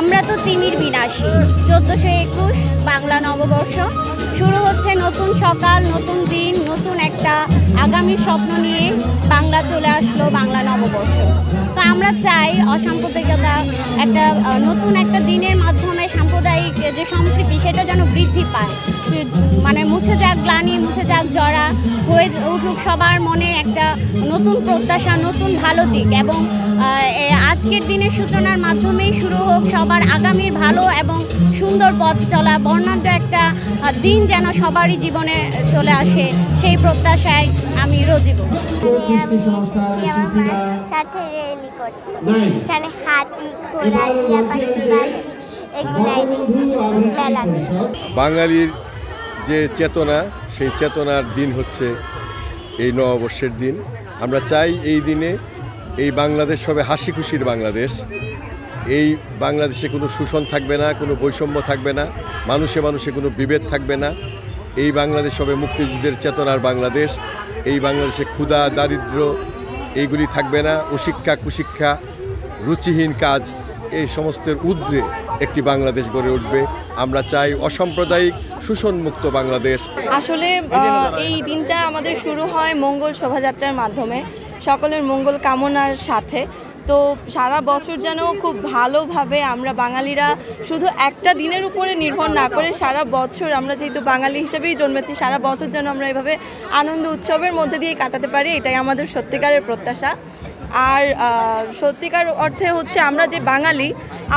আমরা তো তিমির বিনাশী 1421 বাংলা নববর্ষ শুরু হচ্ছে, নতুন সকাল, নতুন দিন, নতুন একটা আগামী স্বপ্ন নিয়ে বাংলা চলে আসলো বাংলা নববর্ষ। তো আমরা চাই অসাম্প্রদায়িকতা একটা নতুন একটা দিনের মাধ্যমে সাম্প্রদায়িক যে সম্প্রীতি সেটা যেন বৃদ্ধি পায়, মানে মুছে যাক গ্লানি, মুছে যাক জরা, হয়ে উঠুক সবার মনে একটা নতুন প্রত্যাশা, নতুন ভালো দিক, এবং আজকের দিনের সূচনার মাধ্যমেই শুরু হোক সবার আগামীর ভালো এবং সুন্দর পথ চলা, বর্ণাঢ্য একটা দিন যেন সবারই জীবনে চলে আসে, সেই প্রত্যাশায় আমি রোজি করি। সাথে রেলি করতো, এখানে হাতি, ঘোড়া, টিয়া পাখি, বাঘি এগুলাই বাঙালির যে চেতনা, সেই চেতনার দিন হচ্ছে এই নববর্ষের দিন। আমরা চাই এই দিনে এই বাংলাদেশ হবে হাসি খুশির বাংলাদেশ। এই বাংলাদেশে কোনো শোষণ থাকবে না, কোনো বৈষম্য থাকবে না, মানুষে মানুষে কোনো বিভেদ থাকবে না। এই বাংলাদেশ হবে মুক্তিযুদ্ধের চেতনার বাংলাদেশ। এই বাংলাদেশে ক্ষুধা, দারিদ্র এইগুলি থাকবে না, অশিক্ষা, কুশিক্ষা, রুচিহীন কাজ, এই সমস্তের ঊর্ধ্বে একটি বাংলাদেশ গড়ে উঠবে। আমরা চাই অসাম্প্রদায়িক শোষণমুক্ত বাংলাদেশ। আসলে এই দিনটা আমাদের শুরু হয় মঙ্গল শোভাযাত্রার মাধ্যমে, সকলের মঙ্গল কামনার সাথে। তো সারা বছর যেন খুব ভালোভাবে আমরা বাঙালিরা শুধু একটা দিনের উপরে নির্ভর না করে সারা বছর, আমরা যেহেতু বাঙালি হিসেবেই জন্মেছি, সারা বছর যেন আমরা এভাবে আনন্দ উৎসবের মধ্যে দিয়ে কাটাতে পারি, এটাই আমাদের সত্যিকারের প্রত্যাশা। আর সত্যিকার অর্থে হচ্ছে আমরা যে বাঙালি,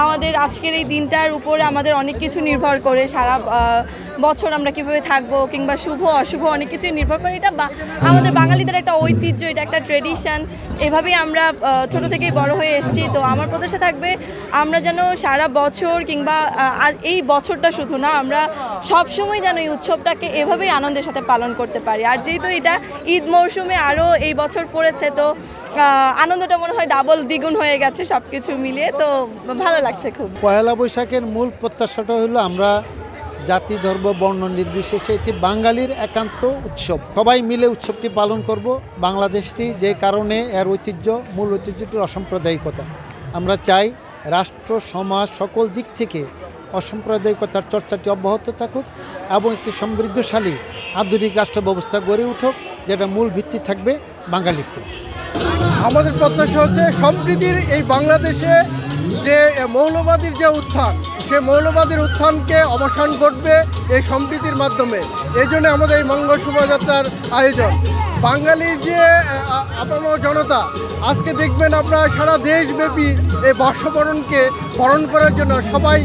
আমাদের আজকের এই দিনটার উপরে আমাদের অনেক কিছু নির্ভর করে, সারা বছর আমরা কীভাবে থাকবো কিংবা শুভ অশুভ অনেক কিছুই নির্ভর করে। এটা আমাদের বাঙালিদের একটা ঐতিহ্য, এটা একটা ট্রেডিশন, এভাবেই আমরা ছোটো থেকেই বড় হয়ে এসেছি। তো আমার প্রত্যাশা থাকবে আমরা যেন সারা বছর কিংবা এই বছরটা শুধু না, আমরা সবসময় যেন এই উৎসবটাকে এভাবেই আনন্দের সাথে পালন করতে পারি। আর যেহেতু এটা ঈদ মরশুমে আরও এই বছর পড়েছে, তো আনন্দটা মনে হয় ডাবল দ্বিগুণ হয়ে গেছে সব কিছু মিলিয়ে, তো ভালো লাগছে খুব। পয়লা বৈশাখের মূল প্রত্যাশাটা হলো আমরা জাতি, ধর্ম, বর্ণ নির্বিশেষে এটি বাঙালির একান্ত উৎসব, সবাই মিলে উৎসবটি পালন করব। বাংলাদেশটি যে কারণে এর ঐতিহ্য, মূল ঐতিহ্যটি অসাম্প্রদায়িকতা। আমরা চাই রাষ্ট্র, সমাজ সকল দিক থেকে অসাম্প্রদায়িকতার চর্চাটি অব্যাহত থাকুক এবং একটি সমৃদ্ধশালী আধুনিক রাষ্ট্র ব্যবস্থা গড়ে উঠুক, যেটা মূল ভিত্তি থাকবে বাঙালিত্ব। আমাদের প্রত্যাশা হচ্ছে সম্প্রীতির এই বাংলাদেশে যে মৌলবাদীর যে উত্থান, সে মৌলবাদীর উত্থানকে অবসান ঘটবে এই সম্প্রীতির মাধ্যমে। এই জন্য আমাদের এই মঙ্গল শোভাযাত্রার আয়োজন। বাঙালির যে আপামর জনতা, আজকে দেখবেন আপনারা সারা দেশব্যাপী এই বর্ষবরণকে বরণ করার জন্য সবাই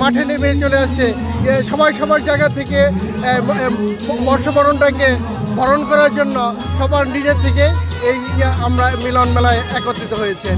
মাঠে নেমে চলে আসছে। সবাই সবার জায়গা থেকে বর্ষবরণটাকে বরণ করার জন্য সবার নিজের থেকে এই আমরা মিলন মেলায় একত্রিত হয়েছে।